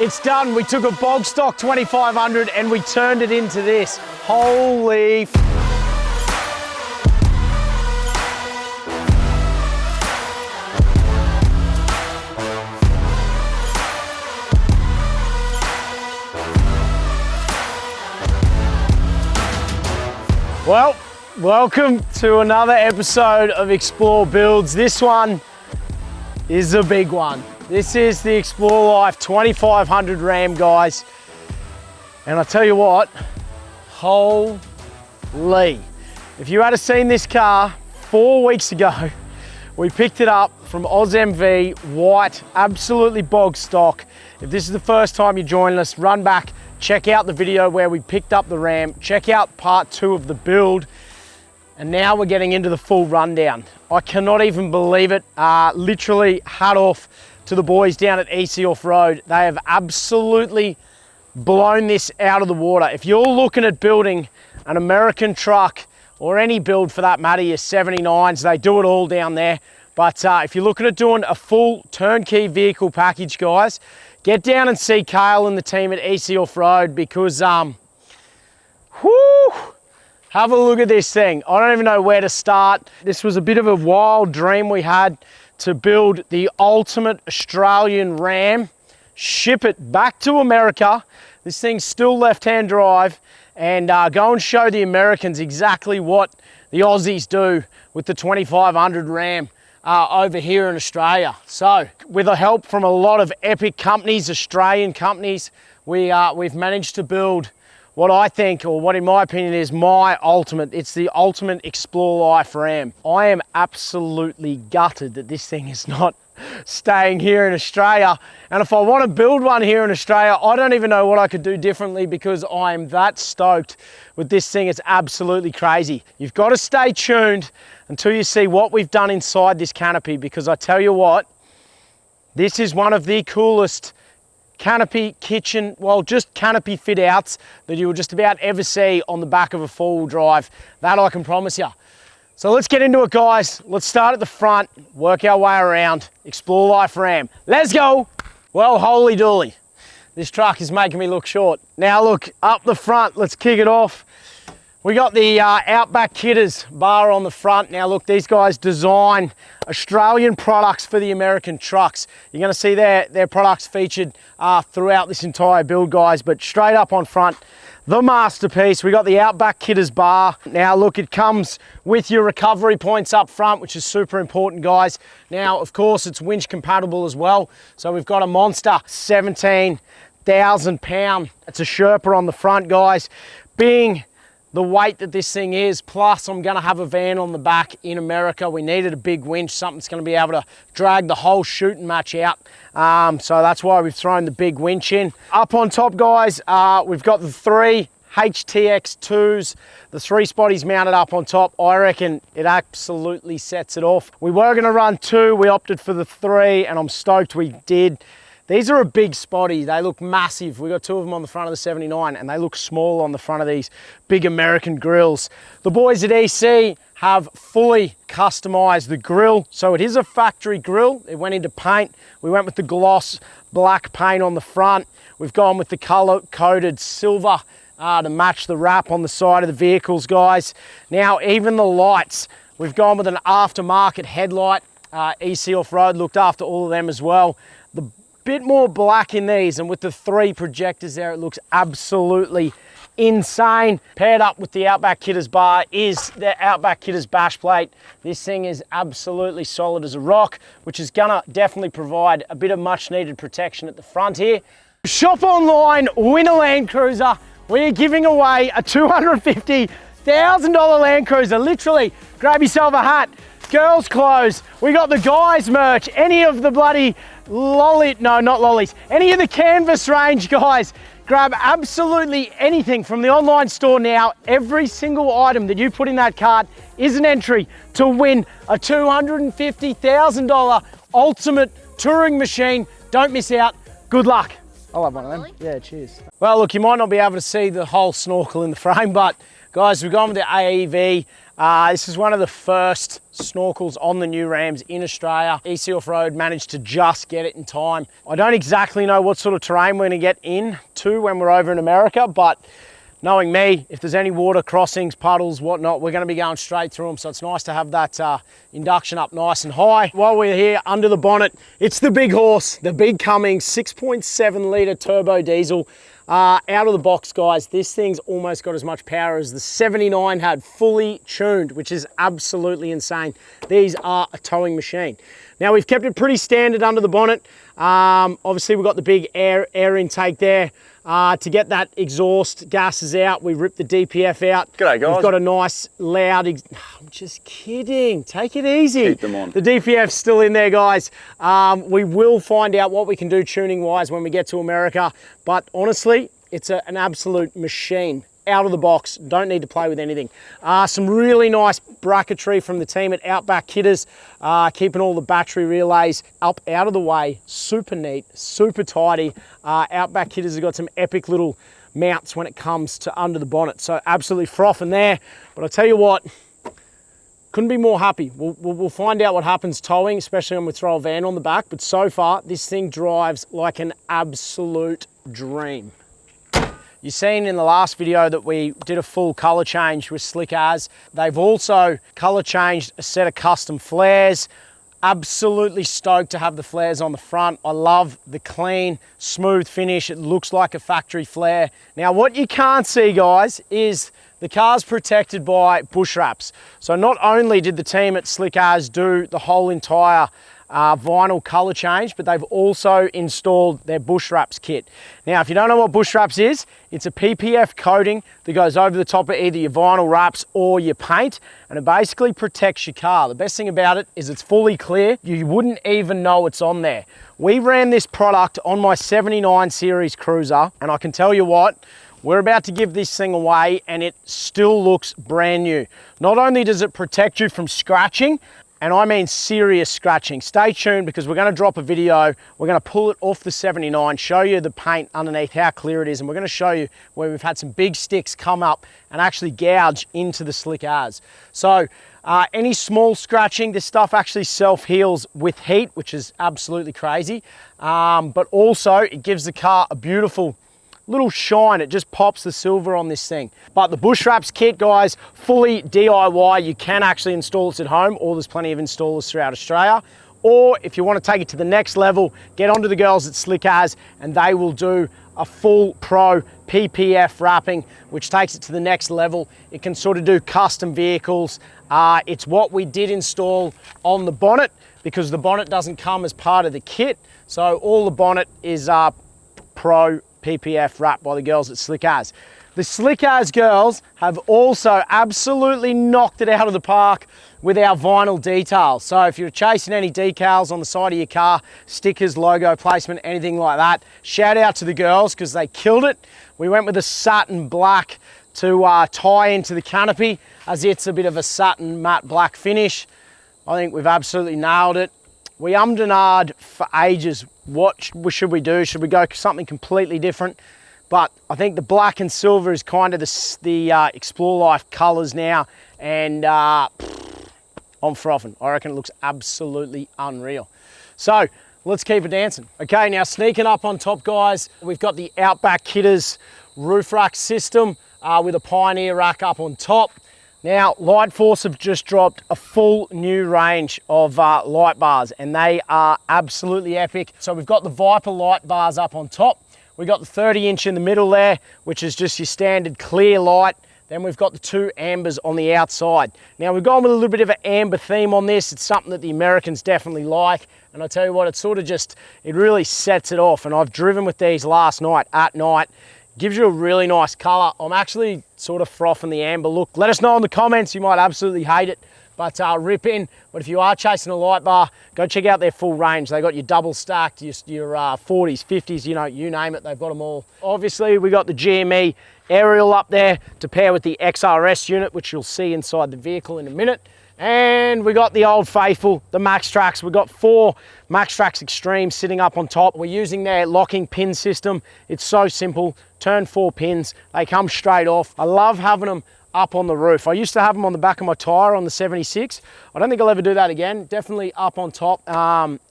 It's done. We took a bog stock 2500 and we turned it into this. Holy f. Well, welcome to another episode of Explore Builds. This one is a big one. This is the Explore Life 2500 Ram, guys. And I tell you what, holy. If you had seen this car 4 weeks ago, we picked it up from AusMV, white, absolutely bog stock. If this is the first time you're joining us, run back, check out the video where we picked up the Ram, check out part 2 of the build. And now we're getting into the full rundown. I cannot even believe it. Literally hat off to the boys down at EC Off-Road. They have absolutely blown this out of the water. If you're looking at building an American truck, or any build for that matter, your 79s, they do it all down there. But if you're looking at doing a full turnkey vehicle package, guys, get down and see Kale and the team at EC Off-Road, because whoo, have a look at this thing. I don't even know where to start. This was a bit of a wild dream we had, to build the ultimate Australian Ram, ship it back to America. This thing's still left-hand drive, and go and show the Americans exactly what the Aussies do with the 2500 Ram over here in Australia. So, with the help from a lot of epic companies, Australian companies, we've managed to build what I think, or what in my opinion is it's the ultimate Explore Life Ram. I am absolutely gutted that this thing is not staying here in Australia. And if I want to build one here in Australia, I don't even know what I could do differently, because I am that stoked with this thing. It's absolutely crazy. You've got to stay tuned until you see what we've done inside this Canopy, because I tell you what, this is one of the coolest Canopy kitchen, well, just Canopy fit outs that you will just about ever see on the back of a four-wheel drive. That I can promise you. So let's get into it, guys. Let's start at the front, work our way around. Explore Life Ram. Let's go. Well, holy dooly. This truck is making me look short. Now look, up the front, let's kick it off. We got the Outback Kidders bar on the front. Now look, these guys design Australian products for the American trucks. You're gonna see their products featured throughout this entire build, guys, but straight up on front, the masterpiece. We got the Outback Kidders bar. Now look, it comes with your recovery points up front, which is super important, guys. Now, of course, it's winch compatible as well. So we've got a monster 17,000 pound. It's a Sherpa on the front, guys. Being the weight that this thing is, plus I'm gonna have a van on the back in America. We needed a big winch, something that's gonna be able to drag the whole shooting match out. So that's why we've thrown the big winch in. Up on top, guys, we've got the 3 HTX2s, the 3 spotties mounted up on top. I reckon it absolutely sets it off. We were gonna run 2, we opted for the 3, and I'm stoked we did. These are a big spotty. They look massive. We got 2 of them on the front of the 79, and they look small on the front of these big American grills. The boys at EC have fully customized the grill. So it is a factory grill. It went into paint. We went with the gloss black paint on the front. We've gone with the color-coded silver to match the wrap on the side of the vehicles, guys. Now, even the lights, we've gone with an aftermarket headlight. EC Off-Road looked after all of them as well. The bit more black in these, and with the 3 projectors there, it looks absolutely insane. Paired up with the Outback Kidders bar is the Outback Kidders bash plate. This thing is absolutely solid as a rock, which is gonna definitely provide a bit of much needed protection at the front here. Shop online, win a Land Cruiser. We're giving away a $250,000 Land Cruiser. Literally, grab yourself a hat, girls' clothes. We got the guys' merch, any of the bloody not lollies, any of the canvas range, guys. Grab absolutely anything from the online store now. Every single item that you put in that cart is an entry to win a $250,000 ultimate touring machine. Don't miss out. Good luck. I love one of them. Yeah, cheers. Well, look, you might not be able to see the whole snorkel in the frame, but guys, we've gone with the AEV This is one of the first snorkels on the new Rams in Australia. EC Off-Road managed to just get it in time. I don't exactly know what sort of terrain we're gonna get into when we're over in America, but knowing me, if there's any water crossings, puddles, whatnot, we're gonna be going straight through them. So it's nice to have that induction up nice and high. While we're here under the bonnet, it's the big horse, the big Cummins 6.7 litre turbo diesel. Out of the box, guys, this thing's almost got as much power as the 79 had, fully tuned, which is absolutely insane. These are a towing machine. Now, we've kept it pretty standard under the bonnet. Obviously, we've got the big air intake there. To get that exhaust gases out, we ripped the DPF out. G'day, guys. We've got a nice loud, I'm just kidding, take it easy. Keep them on. The DPF's still in there, guys. We will find out what we can do tuning-wise when we get to America, but honestly, it's an absolute machine. Out of the box, don't need to play with anything. Some really nice bracketry from the team at Outback Kitters, keeping all the battery relays up out of the way. Super neat, super tidy. Outback Kitters have got some epic little mounts when it comes to under the bonnet, so absolutely frothing there. But I'll tell you what, couldn't be more happy. We'll find out what happens towing, especially when we throw a van on the back, but so far, this thing drives like an absolute dream. You've seen in the last video that we did a full colour change with Slick As. They've also colour changed a set of custom flares. Absolutely stoked to have the flares on the front. I love the clean, smooth finish. It looks like a factory flare. Now, what you can't see, guys, is the car's protected by bush wraps. So not only did the team at Slick As do the whole entire vinyl colour change, but they've also installed their bush wraps kit. Now, if you don't know what bush wraps is, it's a PPF coating that goes over the top of either your vinyl wraps or your paint, and it basically protects your car. The best thing about it is it's fully clear. You wouldn't even know it's on there. We ran this product on my 79 series Cruiser, and I can tell you what, we're about to give this thing away and it still looks brand new. Not only does it protect you from scratching, and I mean serious scratching. Stay tuned because we're gonna drop a video. We're gonna pull it off the 79, show you the paint underneath, how clear it is, and we're gonna show you where we've had some big sticks come up and actually gouge into the Slick As. So any small scratching, this stuff actually self-heals with heat, which is absolutely crazy. But also it gives the car a beautiful little shine. It just pops the silver on this thing. But the bush wraps kit, guys, fully DIY. You can actually install this at home, or there's plenty of installers throughout Australia. Or if you want to take it to the next level, get onto the girls at Slick As and they will do a full pro PPF wrapping, which takes it to the next level. It can sort of do custom vehicles. It's what we did install on the bonnet because the bonnet doesn't come as part of the kit. So all the bonnet is pro PPF wrapped by the girls at Slick As. The Slick As girls have also absolutely knocked it out of the park with our vinyl details. So if you're chasing any decals on the side of your car, stickers, logo placement, anything like that, shout out to the girls because they killed it. We went with a satin black to tie into the Canopy, as it's a bit of a satin matte black finish. I think we've absolutely nailed it. We ummed and ahed for ages. What should we do? Should we go something completely different? But I think the black and silver is kind of the Explore Life colours now, and I'm frothing. I reckon it looks absolutely unreal. So let's keep it dancing. Okay, now sneaking up on top, guys, we've got the Outback Kitters roof rack system with a Pioneer rack up on top. Now, Lightforce have just dropped a full new range of light bars, and they are absolutely epic. So we've got the Viper light bars up on top. We've got the 30-inch in the middle there, which is just your standard clear light. Then we've got the two ambers on the outside. Now, we've gone with a little bit of an amber theme on this. It's something that the Americans definitely like. And I tell you what, it sort of just, it really sets it off. And I've driven with these last night at night. Gives you a really nice color. I'm actually sort of frothing the amber look. Let us know in the comments, you might absolutely hate it, but rip in. But if you are chasing a light bar, go check out their full range. They got your double stacked, your 40s, 50s, you know, you name it, they've got them all. Obviously, we got the GME aerial up there to pair with the XRS unit, which you'll see inside the vehicle in a minute. And we got the old faithful, the Max Trax. We've got 4 Max Trax Extremes sitting up on top. We're using their locking pin system. It's so simple. Turn 4 pins, they come straight off. I love having them up on the roof. I used to have them on the back of my tyre on the 76. I don't think I'll ever do that again. Definitely up on top.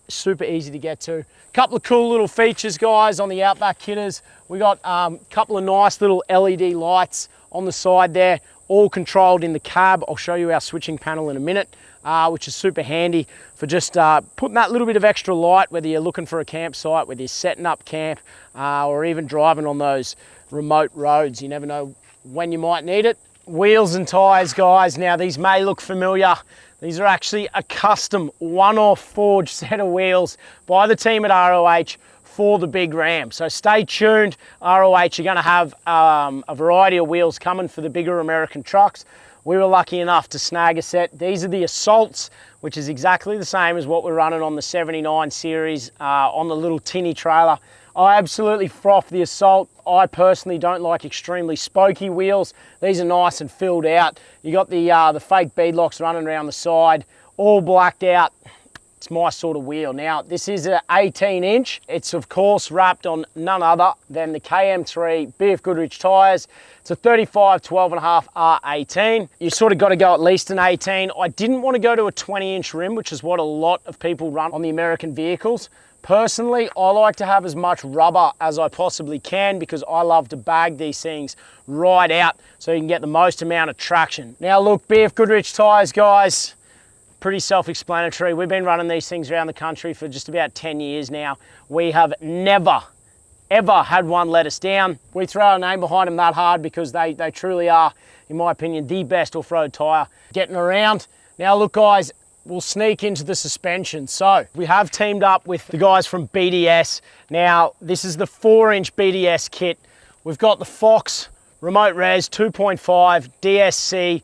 Super easy to get to. Couple of cool little features, guys, on the Outback Kitters. We got a couple of nice little LED lights on the side there, all controlled in the cab. I'll show you our switching panel in a minute, which is super handy for just putting that little bit of extra light, whether you're looking for a campsite, whether you're setting up camp, or even driving on those remote roads. You never know when you might need it. Wheels and tyres, guys. Now, these may look familiar. These are actually a custom one-off forged set of wheels by the team at ROH for the big Ram. So stay tuned. ROH are going to have a variety of wheels coming for the bigger American trucks. We were lucky enough to snag a set. These are the Assaults, which is exactly the same as what we're running on the 79 series on the little tinny trailer. I absolutely froth the Assault. I personally don't like extremely spokey wheels. These are nice and filled out. You got the fake beadlocks running around the side, all blacked out. It's my sort of wheel. Now, this is an 18-inch. It's, of course, wrapped on none other than the KM3 BF Goodrich tyres. It's a 35 12.5 R18. You sort of got to go at least an 18. I didn't want to go to a 20-inch rim, which is what a lot of people run on the American vehicles. Personally, I like to have as much rubber as I possibly can because I love to bag these things right out so you can get the most amount of traction. Now look, BF Goodrich tyres, guys, pretty self-explanatory. We've been running these things around the country for just about 10 years now. We have never, ever had one let us down. We throw our name behind them that hard because they truly are, in my opinion, the best off-road tyre getting around. Now look, guys, we'll sneak into the suspension. So we have teamed up with the guys from BDS. Now, this is the 4-inch BDS kit. We've got the Fox remote res 2.5 DSC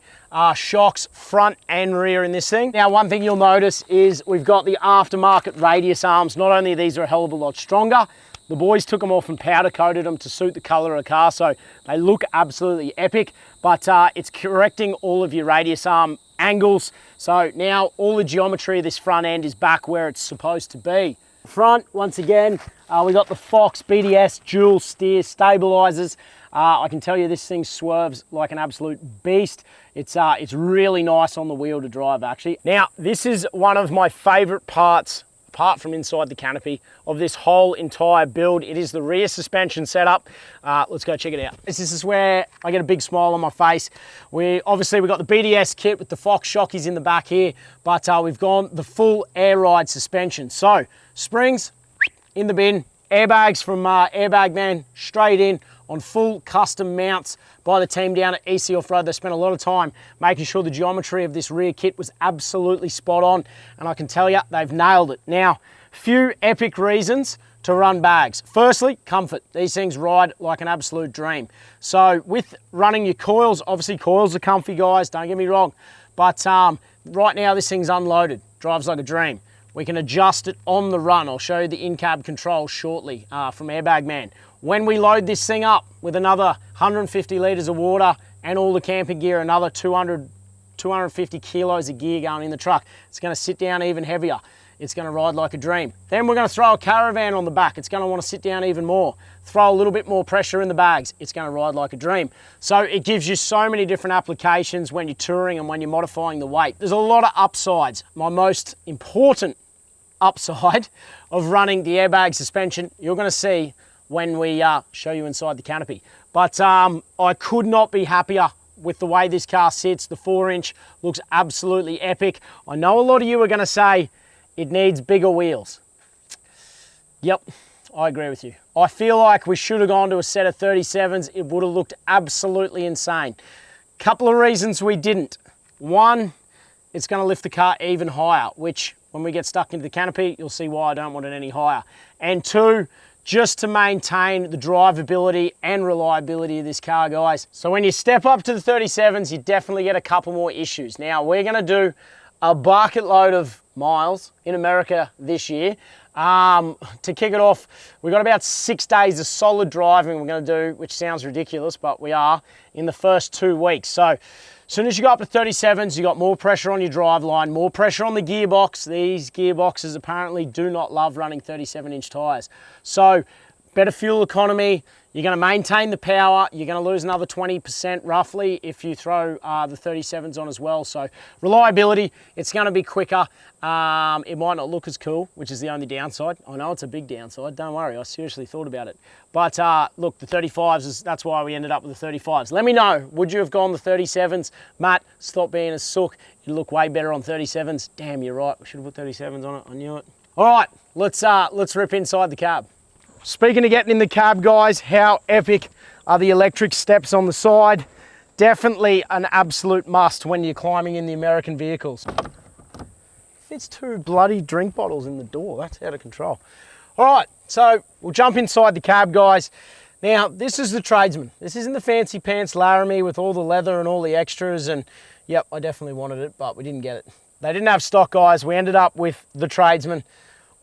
shocks front and rear in this thing. Now, one thing you'll notice is we've got the aftermarket radius arms. Not only these are a hell of a lot stronger, the boys took them off and powder coated them to suit the color of the car, so they look absolutely epic, but it's correcting all of your radius arm angles. So now all the geometry of this front end is back where it's supposed to be. Front, once again, we got the Fox BDS dual steer stabilizers. I can tell you this thing swerves like an absolute beast. It's really nice on the wheel to drive, actually. Now, this is one of my favorite parts, apart from inside the canopy, of this whole entire build. It is the rear suspension setup. Let's go check it out. This is where I get a big smile on my face. Obviously we've got the BDS kit with the Fox shockies in the back here, but we've gone the full air ride suspension. So springs in the bin, airbags from Airbag Man straight in on full custom mounts by the team down at EC Off-Road. They spent a lot of time making sure the geometry of this rear kit was absolutely spot on, and I can tell you, they've nailed it. Now, few epic reasons to run bags. Firstly, comfort. These things ride like an absolute dream. So with running your coils, obviously coils are comfy, guys, don't get me wrong, but right now this thing's unloaded, drives like a dream. We can adjust it on the run. I'll show you the in-cab control shortly from Airbag Man. When we load this thing up with another 150 litres of water and all the camping gear, another 250 kilos of gear going in the truck, it's going to sit down even heavier. It's going to ride like a dream. Then we're going to throw a caravan on the back. It's going to want to sit down even more. Throw a little bit more pressure in the bags. It's going to ride like a dream. So it gives you so many different applications when you're touring and when you're modifying the weight. There's a lot of upsides. My most important upside of running the airbag suspension, you're going to see when we show you inside the canopy. But I could not be happier with the way this car sits. The 4-inch looks absolutely epic. I know a lot of you are going to say it needs bigger wheels. Yep, I agree with you. I feel like we should have gone to a set of 37s. It would have looked absolutely insane. Couple of reasons we didn't. One, it's going to lift the car even higher, which when we get stuck into the canopy, you'll see why I don't want it any higher. And two, just to maintain the drivability and reliability of this car, guys. So when you step up to the 37s, you definitely get a couple more issues. Now, we're going to do a bucket load of miles in America this year. To kick it off, we've got about 6 days of solid driving we're going to do, which sounds ridiculous, but we are, in the first 2 weeks. So as soon as you go up to 37s, you got more pressure on your drive line, more pressure on the gearbox. These gearboxes apparently do not love running 37-inch tyres. So better fuel economy. You're going to maintain the power. You're going to lose another 20% roughly if you throw the 37s on as well. So reliability, it's going to be quicker. It might not look as cool, which is the only downside. I know it's a big downside. Don't worry, I seriously thought about it. But look, the 35s, that's why we ended up with the 35s. Let me know, would you have gone the 37s? Matt, stop being a sook. You look way better on 37s. Damn, you're right. We should have put 37s on it. I knew it. All right, let's rip inside the cab. Speaking of getting in the cab, guys, how epic are the electric steps on the side? Definitely an absolute must when you're climbing in the American vehicles. Fits 2 bloody drink bottles in the door. That's out of control. All right, so we'll jump inside the cab, guys. Now, this is the Tradesman. This isn't the fancy pants Laramie with all the leather and all the extras. And yep, I definitely wanted it, but we didn't get it. They didn't have stock, guys. We ended up with the Tradesman.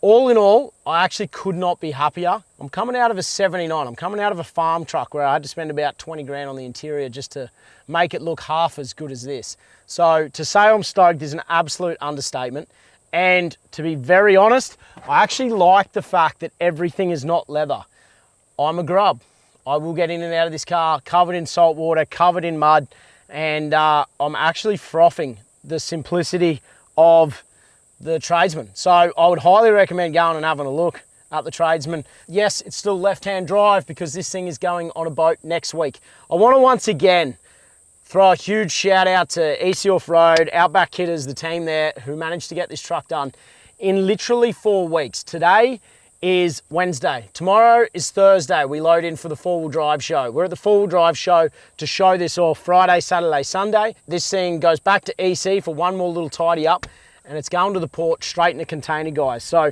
All in all, I actually could not be happier. I'm coming out of a 79. I'm coming out of a farm truck where I had to spend about 20 grand on the interior just to make it look half as good as this. So to say I'm stoked is an absolute understatement. And to be very honest, I actually like the fact that everything is not leather. I'm a grub. I will get in and out of this car covered in salt water, covered in mud, and I'm actually frothing the simplicity of the Tradesman. So I would highly recommend going and having a look at the Tradesman. Yes, it's still left-hand drive because this thing is going on a boat next week. I want to once again throw a huge shout out to Aussie Off-Road, Outback Kitters, the team there who managed to get this truck done in literally 4 weeks. Today is Wednesday. Tomorrow is Thursday. We load in for the 4-wheel drive show. We're at the 4-wheel drive show to show this off Friday, Saturday, Sunday. This thing goes back to EC for one more little tidy up, and it's going to the port straight in a container, guys. So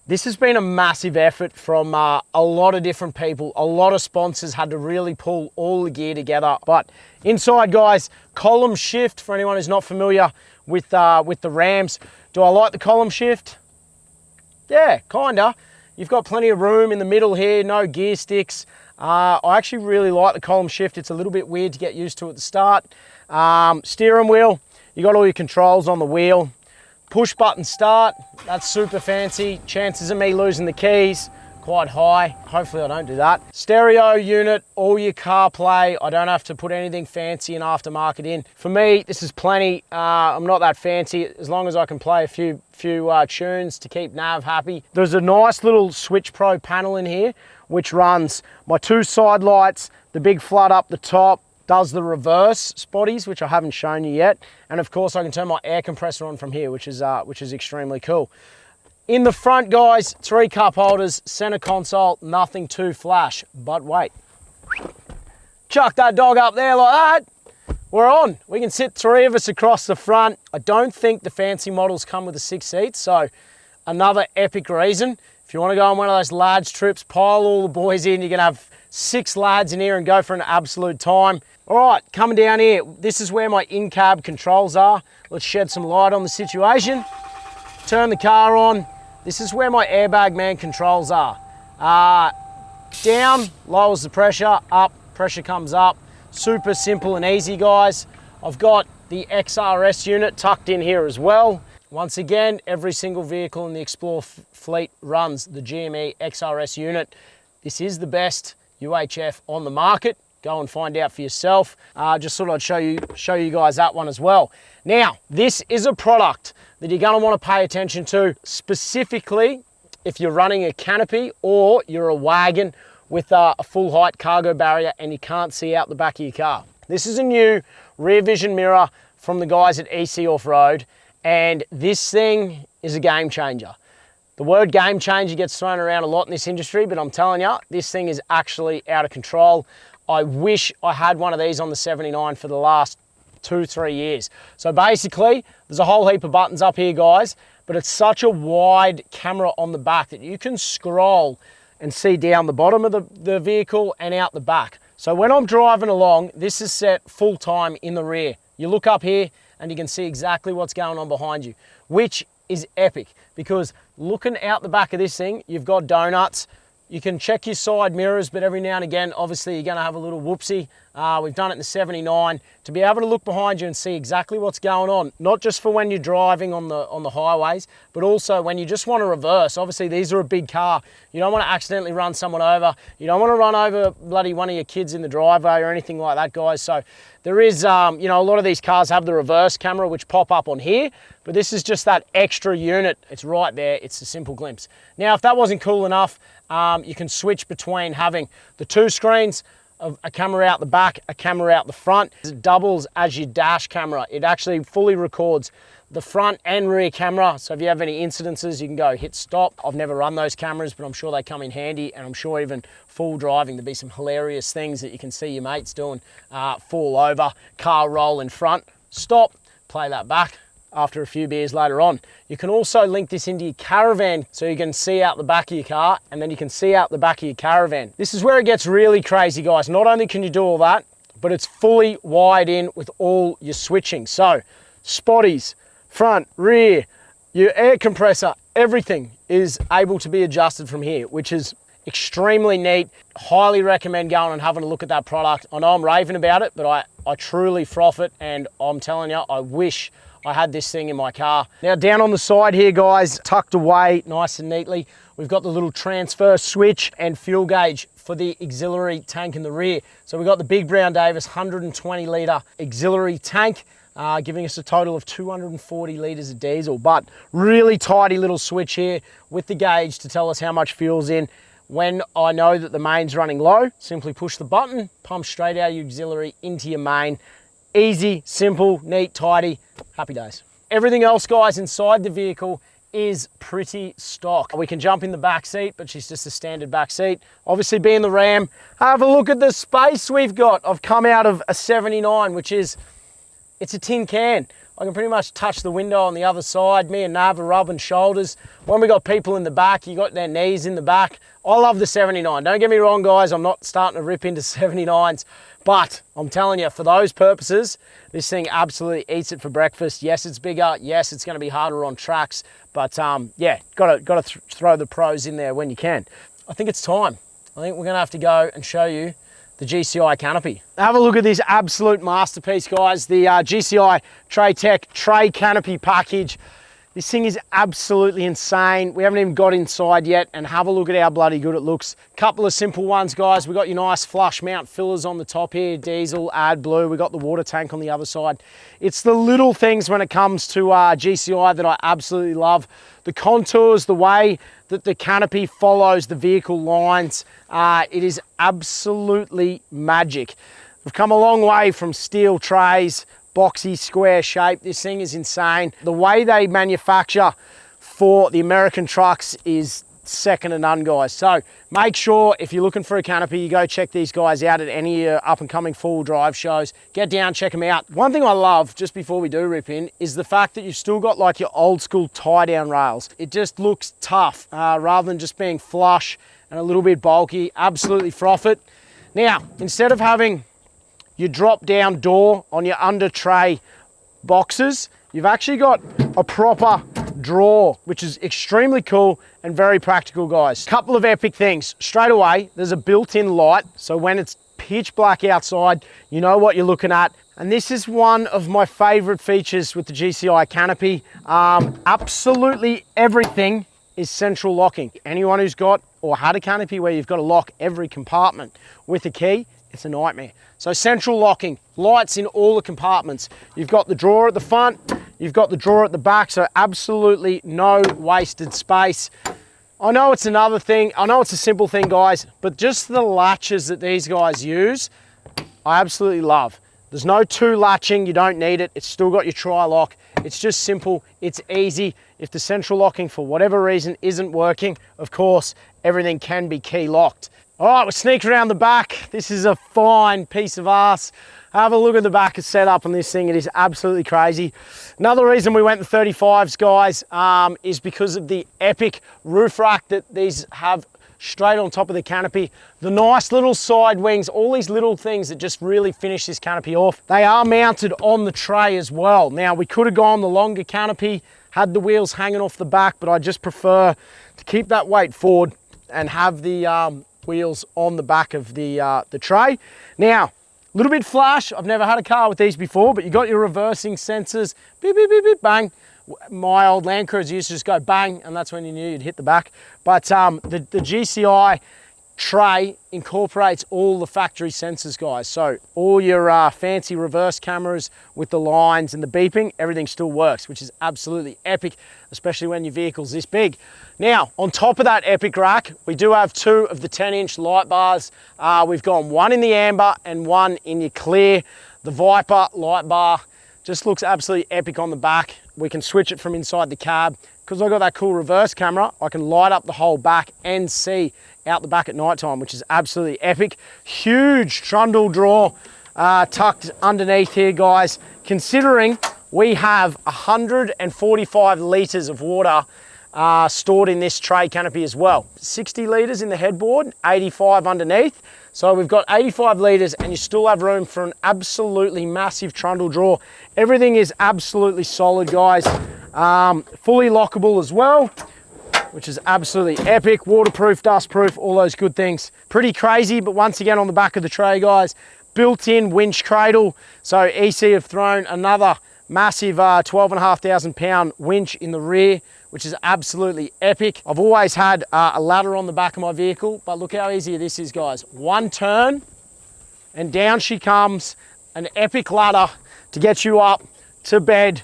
this has been a massive effort from a lot of different people. A lot of sponsors had to really pull all the gear together. But inside, guys, column shift, for anyone who's not familiar with the Rams. Do I like the column shift? Yeah, kinda. You've got plenty of room in the middle here, no gear sticks. I actually really like the column shift. It's a little bit weird to get used to at the start. Steering wheel, you got all your controls on the wheel. Push button start, that's super fancy. Chances of me losing the keys, quite high. Hopefully I don't do that. Stereo unit, all your CarPlay. I don't have to put anything fancy and aftermarket in. For me, this is plenty. I'm not that fancy, as long as I can play a few tunes to keep Nav happy. There's a nice little Switch Pro panel in here, which runs my 2 side lights, the big flood up the top, does the reverse spotties, which I haven't shown you yet. And of course I can turn my air compressor on from here, which is extremely cool. In the front, guys, 3 cup holders, center console, nothing too flash, but wait. Chuck that dog up there like that. We're on. We can sit 3 of us across the front. I don't think the fancy models come with the 6 seats, so another epic reason. If you want to go on one of those large trips, pile all the boys in, you're gonna have 6 lads in here and go for an absolute time. All right, coming down here, this is where my in-cab controls are. Let's shed some light on the situation. Turn the car on. This is where my Airbag Man controls are. Down, lowers the pressure, up, pressure comes up. Super simple and easy, guys. I've got the XRS unit tucked in here as well. Once again, every single vehicle in the Explorer fleet runs the GME XRS unit. This is the best UHF on the market. Go and find out for yourself. Just thought I'd show you guys that one as well. Now, this is a product that you're gonna wanna pay attention to, specifically if you're running a Canopy or you're a wagon with a full height cargo barrier and you can't see out the back of your car. This is a new rear vision mirror from the guys at EC Off-Road, and this thing is a game changer. The word game changer gets thrown around a lot in this industry, but I'm telling you, this thing is actually out of control. I wish I had one of these on the 79 for the last 2-3 years. So basically, there's a whole heap of buttons up here, guys, but it's such a wide camera on the back that you can scroll and see down the bottom of the vehicle and out the back. So when I'm driving along, this is set full time in the rear. You look up here and you can see exactly what's going on behind you, which is epic, because looking out the back of this thing, you've got donuts, You can check your side mirrors, but every now and again, obviously you're gonna have a little whoopsie. We've done it in the 79 to be able to look behind you and see exactly what's going on, not just for when you're driving on the highways, but also when you just want to reverse. Obviously, these are a big car. You don't want to accidentally run someone over. You don't want to run over bloody one of your kids in the driveway or anything like that, guys. So there is, you know, a lot of these cars have the reverse camera, which pop up on here, but this is just that extra unit. It's right there. It's a simple glimpse. Now, if that wasn't cool enough, you can switch between having the 2 screens, a camera out the back, a camera out the front. It doubles as your dash camera. It actually fully records the front and rear camera. So if you have any incidences, you can go hit stop. I've never run those cameras, but I'm sure they come in handy, and I'm sure even full driving, there'll be some hilarious things that you can see your mates doing. Fall over, car roll in front, stop, play that back after a few beers later on. You can also link this into your caravan so you can see out the back of your car, and then you can see out the back of your caravan. This is where it gets really crazy, guys. Not only can you do all that, but it's fully wired in with all your switching. So spotties, front, rear, your air compressor, everything is able to be adjusted from here, which is extremely neat. Highly recommend going and having a look at that product. I know I'm raving about it, but I truly froth it, and I'm telling you, I wish I had this thing in my car. Now down on the side here, guys, tucked away nice and neatly, we've got the little transfer switch and fuel gauge for the auxiliary tank in the rear. So we've got the big Brown Davis 120 litre auxiliary tank, giving us a total of 240 litres of diesel, but really tidy little switch here with the gauge to tell us how much fuel's in. When I know that the main's running low, simply push the button, pump straight out your auxiliary into your main. Easy, simple, neat, tidy, happy days. Everything else, guys, inside the vehicle is pretty stock. We can jump in the back seat, but she's just a standard back seat. Obviously being the Ram, have a look at the space we've got. I've come out of a 79, which is, it's a tin can. I can pretty much touch the window on the other side. Me and Nav are rubbing shoulders. When we got people in the back, you got their knees in the back. I love the 79. Don't get me wrong, guys. I'm not starting to rip into 79s, but I'm telling you, for those purposes, this thing absolutely eats it for breakfast. Yes, it's bigger. Yes, it's going to be harder on tracks, but yeah, got to throw the pros in there when you can. I think it's time. I think we're going to have to go and show you the GCI Canopy. Have a look at this absolute masterpiece, guys. The GCI Tray-Tech Tray Canopy package. This thing is absolutely insane. We haven't even got inside yet, and have a look at how bloody good it looks. Couple of simple ones, guys. We've got your nice flush mount fillers on the top here, diesel, AdBlue. We've got the water tank on the other side. It's the little things when it comes to GCI that I absolutely love. The contours, the way that the canopy follows the vehicle lines, it is absolutely magic. We've come a long way from steel trays, boxy square shape. This thing is insane. The way they manufacture for the American trucks is second to none, guys. So make sure if you're looking for a canopy, you go check these guys out at any up and coming four-wheel drive shows. Get down, check them out. One thing I love, just before we do rip in, is the fact that you've still got like your old school tie down rails. It just looks tough rather than just being flush and a little bit bulky. Absolutely froth it. Now, instead of having your drop down door on your under tray boxes, you've actually got a proper drawer, which is extremely cool and very practical, guys. Couple of epic things. Straight away, there's a built-in light, so when it's pitch black outside, you know what you're looking at. And this is one of my favorite features with the GCI Canopy. Absolutely everything is central locking. Anyone who's got or had a canopy where you've got to lock every compartment with a key, it's a nightmare. So central locking, lights in all the compartments. You've got the drawer at the front, you've got the drawer at the back, so absolutely no wasted space. I know it's another thing, I know it's a simple thing, guys, but just the latches that these guys use, I absolutely love. There's no two latching, you don't need it. It's still got your tri-lock. It's just simple, it's easy. If the central locking for whatever reason isn't working, of course, everything can be key locked. All right, we're sneaking around the back. This is a fine piece of ass. Have a look at the back of setup on this thing. It is absolutely crazy. Another reason we went the 35s, guys, is because of the epic roof rack that these have straight on top of the canopy. The nice little side wings, all these little things that just really finish this canopy off. They are mounted on the tray as well. Now, we could have gone the longer canopy, had the wheels hanging off the back, but I just prefer to keep that weight forward and have the wheels on the back of the tray. Now, a little bit flash. I've never had a car with these before, but you got your reversing sensors, beep, beep, beep, beep, bang. My old Land Cruiser used to just go bang, and that's when you knew you'd hit the back. But the GCI tray incorporates all the factory sensors, guys. So all your fancy reverse cameras with the lines and the beeping, everything still works, which is absolutely epic, especially when your vehicle's this big. Now, on top of that epic rack, we do have 2 of the 10-inch light bars. We've got one in the amber and one in your clear. The Viper light bar just looks absolutely epic on the back. We can switch it from inside the cab. Because I've got that cool reverse camera, I can light up the whole back and see out the back at night time, which is absolutely epic. Huge trundle drawer tucked underneath here, guys. Considering we have 145 litres of water stored in this tray canopy as well. 60 litres in the headboard, 85 underneath. So we've got 85 litres and you still have room for an absolutely massive trundle drawer. Everything is absolutely solid, guys. Fully lockable as well, which is absolutely epic. Waterproof, dustproof, all those good things. Pretty crazy, but once again on the back of the tray, guys, built-in winch cradle. So EC have thrown another massive 12,500 pound winch in the rear, which is absolutely epic. I've always had a ladder on the back of my vehicle, but look how easy this is, guys. One turn and down she comes, an epic ladder to get you up to bed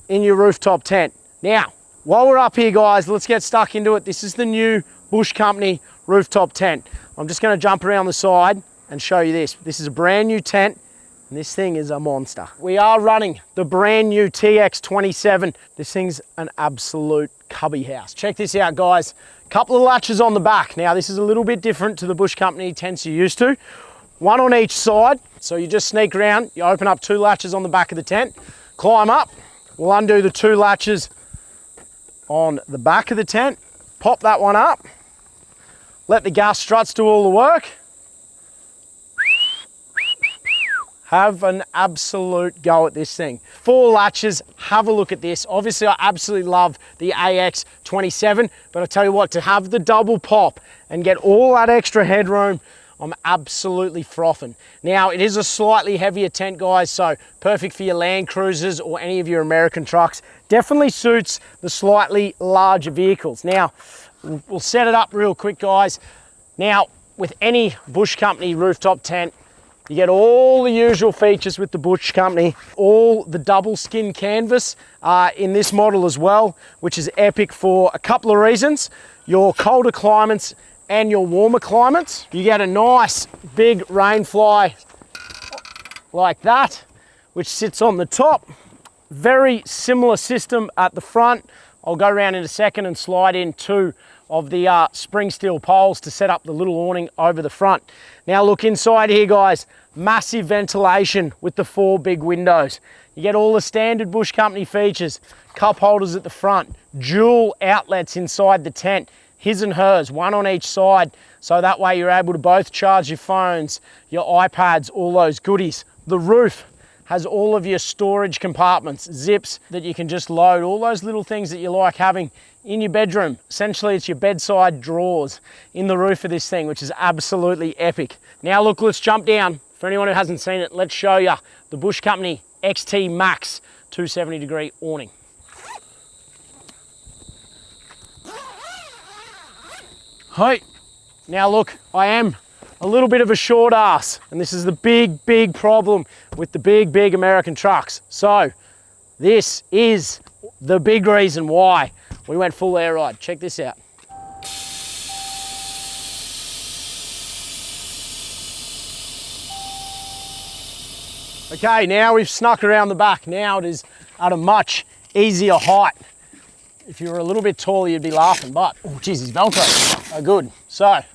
in your rooftop tent. Now, while we're up here, guys, let's get stuck into it. This is the new Bush Company rooftop tent. I'm just gonna jump around the side and show you this. This is a brand new tent, and this thing is a monster. We are running the brand new TX27. This thing's an absolute cubby house. Check this out, guys. Couple of latches on the back. Now, this is a little bit different to the Bush Company tents you're used to. One on each side. So you just sneak around, you open up 2 latches on the back of the tent, climb up. We'll undo the 2 latches on the back of the tent, pop that one up, let the gas struts do all the work. Have an absolute go at this thing. 4 latches, have a look at this. Obviously, I absolutely love the AX27, but I tell you what, to have the double pop and get all that extra headroom, I'm absolutely frothing. Now, it is a slightly heavier tent, guys, so perfect for your Land Cruisers or any of your American trucks. Definitely suits the slightly larger vehicles. Now, we'll set it up real quick, guys. Now, with any Bush Company rooftop tent, you get all the usual features with the Bush Company, all the double skin canvas in this model as well, which is epic for a couple of reasons. Your colder climates and your warmer climates. You get a nice big rain fly like that, which sits on the top. Very similar system at the front. I'll go around in a second and slide in 2 of the spring steel poles to set up the little awning over the front. Now look inside here, guys. Massive ventilation with the 4 big windows. You get all the standard Bush Company features. Cup holders at the front, dual outlets inside the tent, his and hers, 1 on each side, so that way you're able to both charge your phones, your iPads, all those goodies. The roof has all of your storage compartments, zips that you can just load, all those little things that you like having in your bedroom. Essentially, it's your bedside drawers in the roof of this thing, which is absolutely epic. Now look, let's jump down. For anyone who hasn't seen it, let's show you the Bush Company XT Max 270-degree awning. Hey, now look, I am a little bit of a short ass, and this is the big problem with the big American trucks. So this is the big reason why we went full air ride. Check this out. Okay, now we've snuck around the back. Now it is at a much easier height. If you were a little bit taller, you'd be laughing, but, oh geez, these Velcro are good. So, a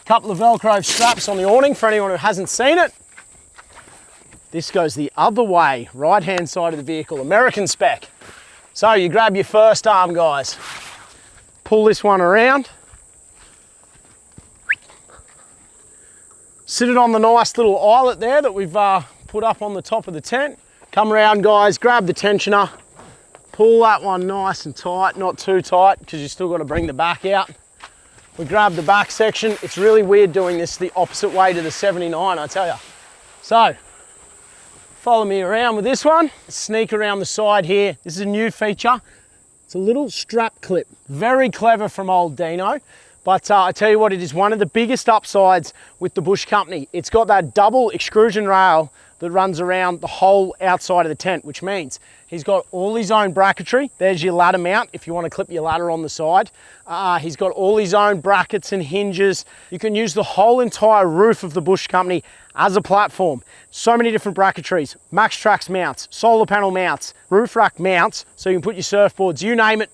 couple of Velcro straps on the awning for anyone who hasn't seen it. This goes the other way, right-hand side of the vehicle, American spec. So you grab your first arm, guys. Pull this one around. Sit it on the nice little eyelet there that we've put up on the top of the tent. Come around, guys, grab the tensioner. Pull that one nice and tight, not too tight, because you still got to bring the back out. We grab the back section. It's really weird doing this the opposite way to the 79, I tell you. So, follow me around with this one. Sneak around the side here. This is a new feature. It's a little strap clip. Very clever from old Dino. But I tell you what, it is one of the biggest upsides with the Bush Company. It's got that double extrusion rail that runs around the whole outside of the tent, which means he's got all his own bracketry. There's your ladder mount if you want to clip your ladder on the side. He's got all his own brackets and hinges. You can use the whole entire roof of the Bush Company as a platform. So many different bracketries, Max Trax mounts, solar panel mounts, roof rack mounts, so you can put your surfboards, you name it.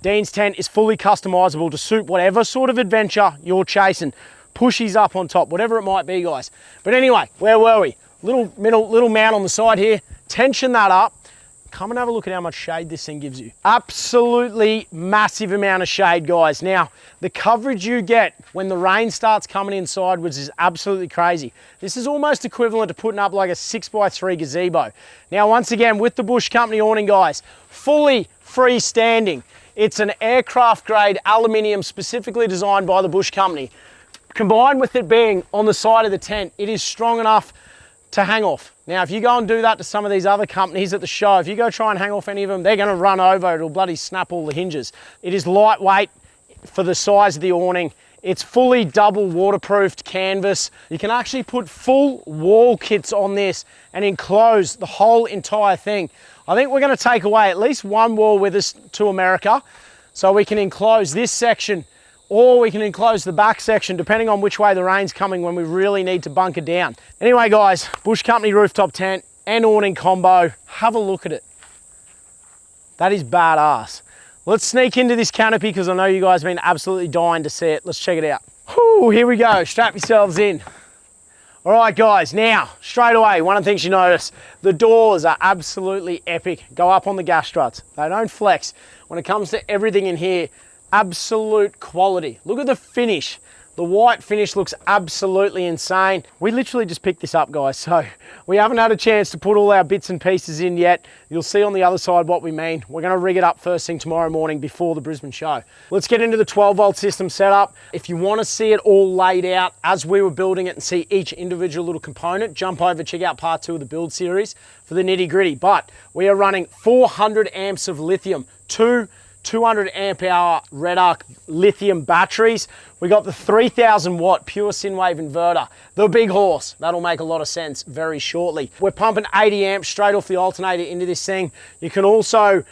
Dean's tent is fully customizable to suit whatever sort of adventure you're chasing. Pushies up on top, whatever it might be, guys. But anyway, where were we? Little mount on the side here. Tension that up. Come and have a look at how much shade this thing gives you. Absolutely massive amount of shade, guys. Now, the coverage you get when the rain starts coming in sideways is absolutely crazy. This is almost equivalent to putting up like a 6x3 gazebo. Now, once again, with the Bush Company awning, guys, fully freestanding. It's an aircraft grade aluminium specifically designed by the Bush Company. Combined with it being on the side of the tent, it is strong enough to hang off. Now, if you go and do that to some of these other companies at the show, if you go try and hang off any of them, they're gonna run over, it'll bloody snap all the hinges. It is lightweight for the size of the awning. It's fully double waterproofed canvas. You can actually put full wall kits on this and enclose the whole entire thing. I think we're gonna take away at least one wall with us to America, so we can enclose this section, or we can enclose the back section, depending on which way the rain's coming when we really need to bunker down. Anyway, guys, Bush Company rooftop tent and awning combo, have a look at it. That is badass. Let's sneak into this canopy because I know you guys have been absolutely dying to see it. Let's check it out. Whew, here we go, strap yourselves in. All right, guys, now, straight away, one of the things you notice, the doors are absolutely epic. Go up on the gas struts. They don't flex. When it comes to everything in here, absolute quality. Look at the finish. The white finish looks absolutely insane. We literally just picked this up, guys, so we haven't had a chance to put all our bits and pieces in yet. You'll see on the other side what we mean. We're gonna rig it up first thing tomorrow morning before the Brisbane show. Let's get into the 12-volt system setup. If you wanna see it all laid out as we were building it and see each individual little component, jump over, check out part 2 of the build series for the nitty gritty. But we are running 400 amps of lithium, 200 amp hour red arc lithium batteries. We got the 3000 watt pure Synwave inverter, the big horse. That'll make a lot of sense very shortly. We're pumping 80 amps straight off the alternator into this thing. You can also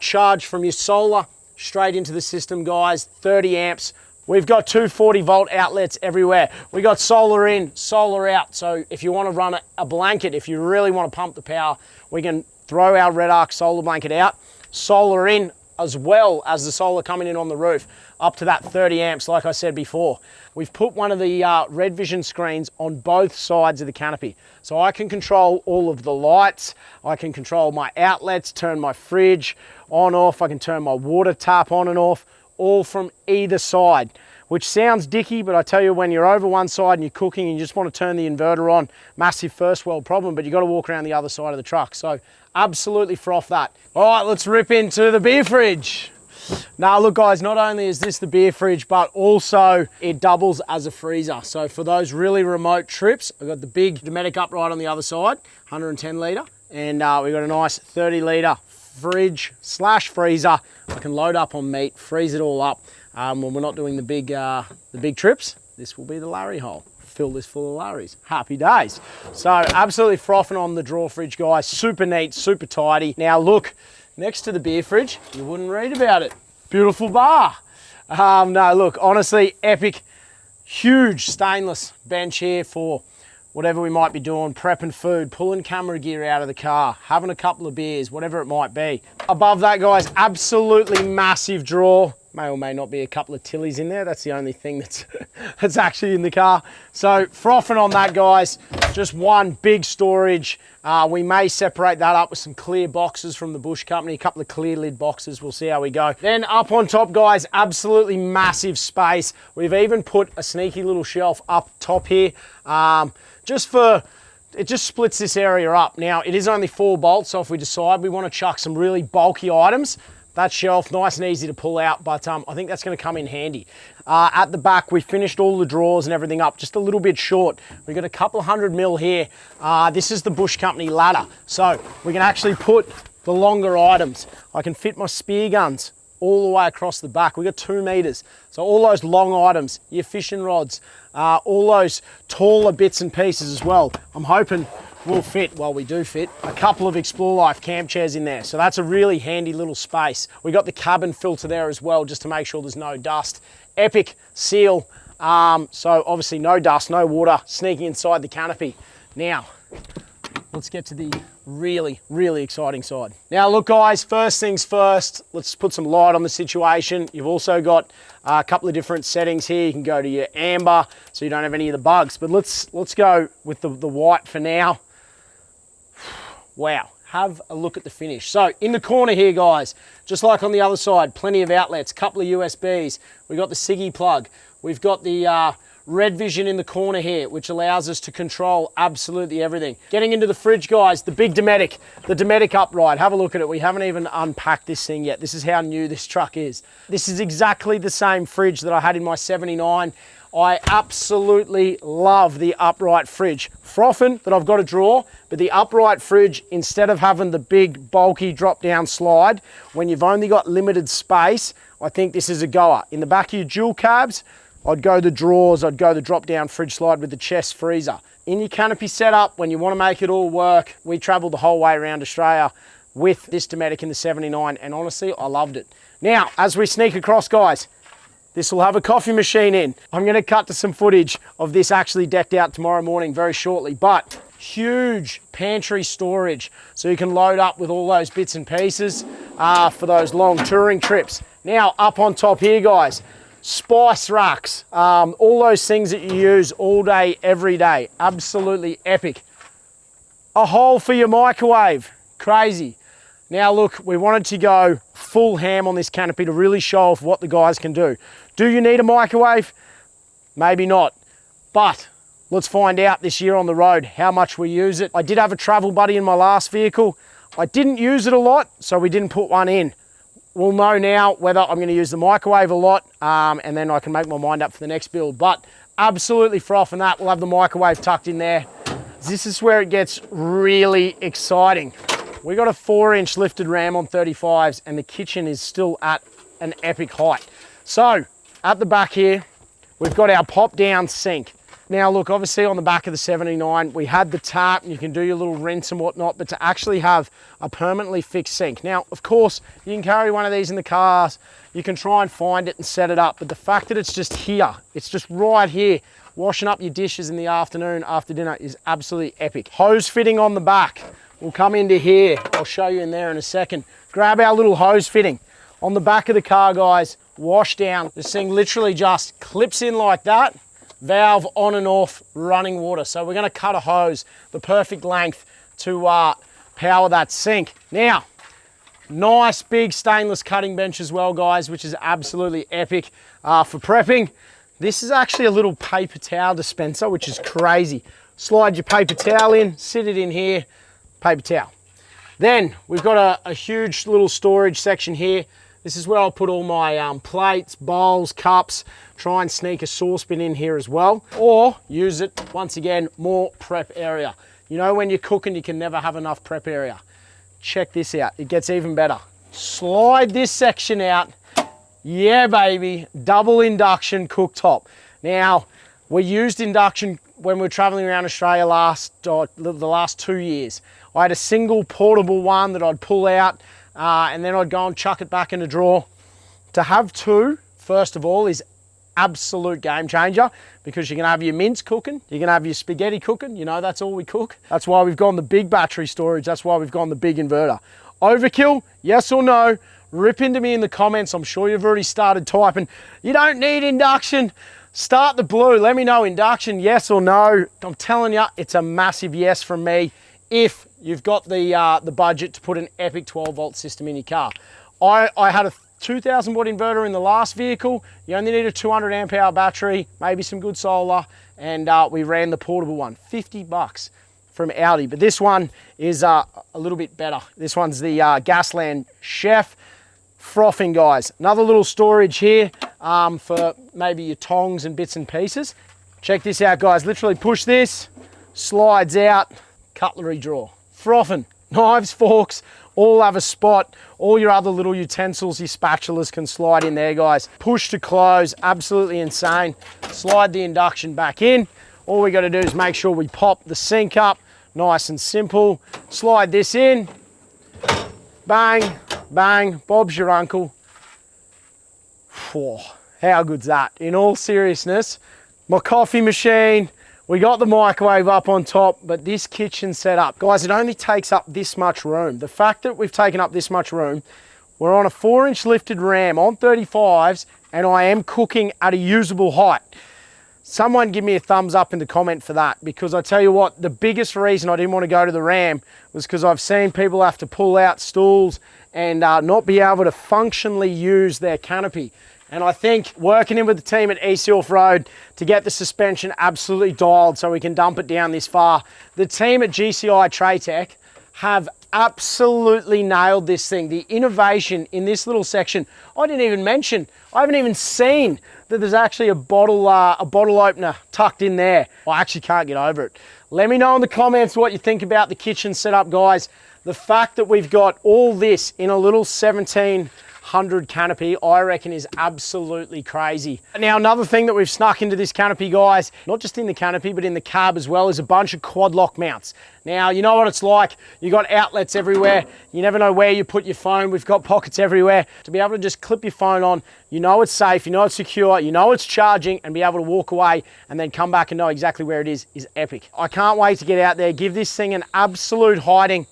charge from your solar straight into the system, guys, 30 amps. We've got 240 volt outlets everywhere. We got solar in, solar out. So if you want to run a blanket, if you really want to pump the power, we can throw our red arc solar blanket out, solar in, as well as the solar coming in on the roof, up to that 30 amps, like I said before. We've put one of the Red Vision screens on both sides of the canopy. So I can control all of the lights, I can control my outlets, turn my fridge on, off, I can turn my water tap on and off, all from either side. Which sounds dicky, but I tell you, when you're over one side and you're cooking and you just want to turn the inverter on, massive first world problem, but you got to walk around the other side of the truck. So absolutely froth that. All right, let's rip into the beer fridge. Now look, guys, not only is this the beer fridge, but also it doubles as a freezer. So for those really remote trips, I've got the big Dometic upright on the other side, 110 litre, and we've got a nice 30 litre fridge slash freezer. I can load up on meat, freeze it all up. When we're not doing the big trips, this will be the Larry hole. Fill this full of Larrys. Happy days. So absolutely frothing on the drawer fridge, guys. Super neat, super tidy. Now look, next to the beer fridge, you wouldn't read about it. Beautiful bar. No, look, honestly, epic, huge stainless bench here for whatever we might be doing, prepping food, pulling camera gear out of the car, having a couple of beers, whatever it might be. Above that, guys, absolutely massive drawer. May or may not be a couple of Tillies in there. That's the only thing that's actually in the car. So frothing on that, guys, just one big storage. We may separate that up with some clear boxes from the Bush Company, a couple of clear lid boxes. We'll see how we go. Then up on top, guys, absolutely massive space. We've even put a sneaky little shelf up top here, it just splits this area up. Now, it is only 4 bolts, so if we decide we want to chuck some really bulky items, that shelf, nice and easy to pull out, but I think that's going to come in handy. At the back, we finished all the drawers and everything up, just a little bit short. We've got a couple of 100 mil here. This is the Bush Company ladder, so we can actually put the longer items. I can fit my spear guns all the way across the back. We've got 2 meters. So all those long items, your fishing rods, all those taller bits and pieces as well. I'm hoping will fit, well, we do fit, a couple of Explore Life camp chairs in there. So that's a really handy little space. We got the cabin filter there as well, just to make sure there's no dust. Epic seal. So obviously no dust, no water sneaking inside the canopy. Now, let's get to the really, really exciting side. Now look guys, first things first, let's put some light on the situation. You've also got a couple of different settings here. You can go to your amber, so you don't have any of the bugs, but let's go with the white for now. Wow, have a look at the finish. So in the corner here guys, just like on the other side, plenty of outlets, couple of USBs. We've got the Siggy plug. We've got the Red Vision in the corner here, which allows us to control absolutely everything. Getting into the fridge guys, the big Dometic, the Dometic upright. Have a look at it. We haven't even unpacked this thing yet. This is how new this truck is. This is exactly the same fridge that I had in my 79. I absolutely love the upright fridge. Frothing that I've got a drawer, but the upright fridge, instead of having the big bulky drop down slide, when you've only got limited space, I think this is a goer. In the back of your dual cabs, I'd go the drawers, I'd go the drop down fridge slide with the chest freezer. In your canopy setup, when you want to make it all work, we traveled the whole way around Australia with this Dometic in the 79, and honestly, I loved it. Now, as we sneak across guys, this will have a coffee machine in. I'm going to cut to some footage of this actually decked out tomorrow morning very shortly, but huge pantry storage. So you can load up with all those bits and pieces for those long touring trips. Now up on top here guys, spice racks, all those things that you use all day, every day. Absolutely epic. A hole for your microwave, crazy. Now look, we wanted to go full ham on this canopy to really show off what the guys can do. Do you need a microwave? Maybe not, but let's find out this year on the road how much we use it. I did have a travel buddy in my last vehicle. I didn't use it a lot, so we didn't put one in. We'll know now whether I'm gonna use the microwave a lot, and then I can make my mind up for the next build, but absolutely frothing that. We'll have the microwave tucked in there. This is where it gets really exciting. We got a 4-inch lifted ram on 35s, and the kitchen is still at an epic height. So at the back here, we've got our pop down sink. Now look, obviously on the back of the 79, we had the tap and you can do your little rinse and whatnot, but to actually have a permanently fixed sink. Now, of course, you can carry one of these in the cars, you can try and find it and set it up, but the fact that it's just here, it's just right here, washing up your dishes in the afternoon after dinner is absolutely epic. Hose fitting on the back. We'll come into here. I'll show you in there in a second. Grab our little hose fitting. On the back of the car, guys, wash down. This thing literally just clips in like that. Valve on and off, running water. So we're gonna cut a hose, the perfect length to power that sink. Now, nice big stainless cutting bench as well, guys, which is absolutely epic for prepping. This is actually a little paper towel dispenser, which is crazy. Slide your paper towel in, sit it in here, paper towel. Then we've got a huge little storage section here. This is where I'll put all my plates, bowls, cups, try and sneak a saucepan in here as well, or use it, once again, more prep area. You know, when you're cooking, you can never have enough prep area. Check this out, it gets even better. Slide this section out. Yeah, baby, double induction cooktop. Now, we used induction when we were traveling around Australia the last 2 years. I had a single portable one that I'd pull out and then I'd go and chuck it back in a drawer. To have two, first of all, is absolute game changer because you're gonna have your mince cooking, you're gonna have your spaghetti cooking, you know, that's all we cook. That's why we've gone the big battery storage, that's why we've gone the big inverter. Overkill, yes or no? Rip into me in the comments. I'm sure you've already started typing, you don't need induction. Start the blue, let me know induction, yes or no. I'm telling you, it's a massive yes from me if you've got the budget to put an epic 12-volt system in your car. I had a 2000 watt inverter in the last vehicle. You only need a 200 amp hour battery, maybe some good solar, and we ran the portable one, 50 bucks from Audi. But this one is a little bit better. This one's the Gasland Chef, frothing, guys. Another little storage here for maybe your tongs and bits and pieces. Check this out, guys. Literally push this, slides out, cutlery drawer. Frothing. Knives, forks, all have a spot. All your other little utensils, your spatulas can slide in there, guys. Push to close, absolutely insane. Slide the induction back in. All we got to do is make sure we pop the sink up, nice and simple. Slide this in, bang, bang, Bob's your uncle. Whew, how good's that? In all seriousness, my coffee machine, we got the microwave up on top, but this kitchen setup, guys, it only takes up this much room. The fact that we've taken up this much room, we're on a 4-inch lifted ram on 35s, and I am cooking at a usable height. Someone give me a thumbs up in the comment for that, because I tell you what, the biggest reason I didn't want to go to the ram was because I've seen people have to pull out stools and not be able to functionally use their canopy. And I think working in with the team at East Road to get the suspension absolutely dialed so we can dump it down this far. The team at GCI Tray-Tech have absolutely nailed this thing. The innovation in this little section, I didn't even mention. I haven't even seen that there's actually a bottle opener tucked in there. I actually can't get over it. Let me know in the comments what you think about the kitchen setup, guys. The fact that we've got all this in a little 1700 canopy, I reckon is absolutely crazy. Now, another thing that we've snuck into this canopy, guys, not just in the canopy, but in the cab as well, is a bunch of quad lock mounts. Now, you know what it's like. You got outlets everywhere. You never know where you put your phone. We've got pockets everywhere. To be able to just clip your phone on, you know it's safe, you know it's secure, you know it's charging, and be able to walk away and then come back and know exactly where it is epic. I can't wait to get out there, give this thing an absolute hiding.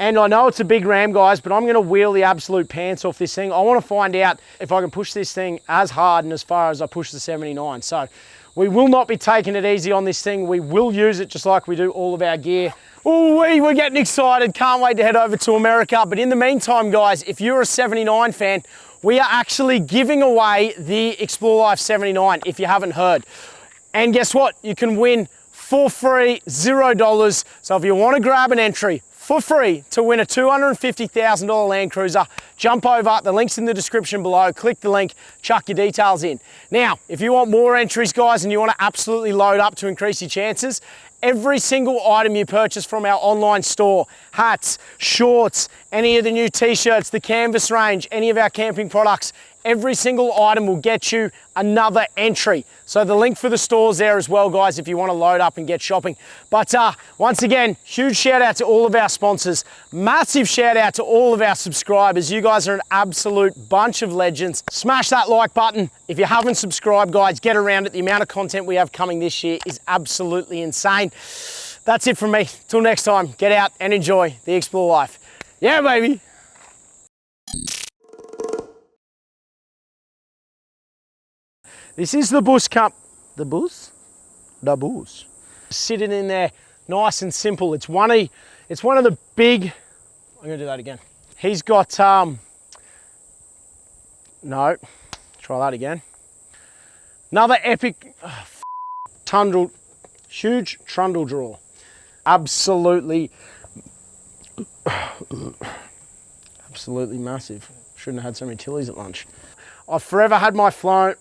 And I know it's a big ram, guys, but I'm going to wheel the absolute pants off this thing. I want to find out if I can push this thing as hard and as far as I push the 79. So we will not be taking it easy on this thing. We will use it just like we do all of our gear. Ooh, we're getting excited. Can't wait to head over to America. But in the meantime, guys, if you're a 79 fan, we are actually giving away the Explore Life 79, if you haven't heard. And guess what? You can win for free, $0. So if you want to grab an entry for free to win a $250,000 Land Cruiser, jump over, the link's in the description below, click the link, chuck your details in. Now, if you want more entries, guys, and you want to absolutely load up to increase your chances, every single item you purchase from our online store, hats, shorts, any of the new t-shirts, the canvas range, any of our camping products, every single item will get you another entry. So the link for the store's there as well, guys, if you want to load up and get shopping. But once again, huge shout out to all of our sponsors. Massive shout out to all of our subscribers. You guys are an absolute bunch of legends. Smash that like button. If you haven't subscribed, guys, get around it. The amount of content we have coming this year is absolutely insane. That's it from me. Till next time, get out and enjoy the Explore Life. Yeah, baby. This is the Bus Cup. The Bus? The Bus. Sitting in there, nice and simple. It's one of the big, I'm gonna do that again. He's got, no, try that again. Another epic, huge trundle drawer. Absolutely massive. Shouldn't have had so many Tillies at lunch. I've forever had my flown.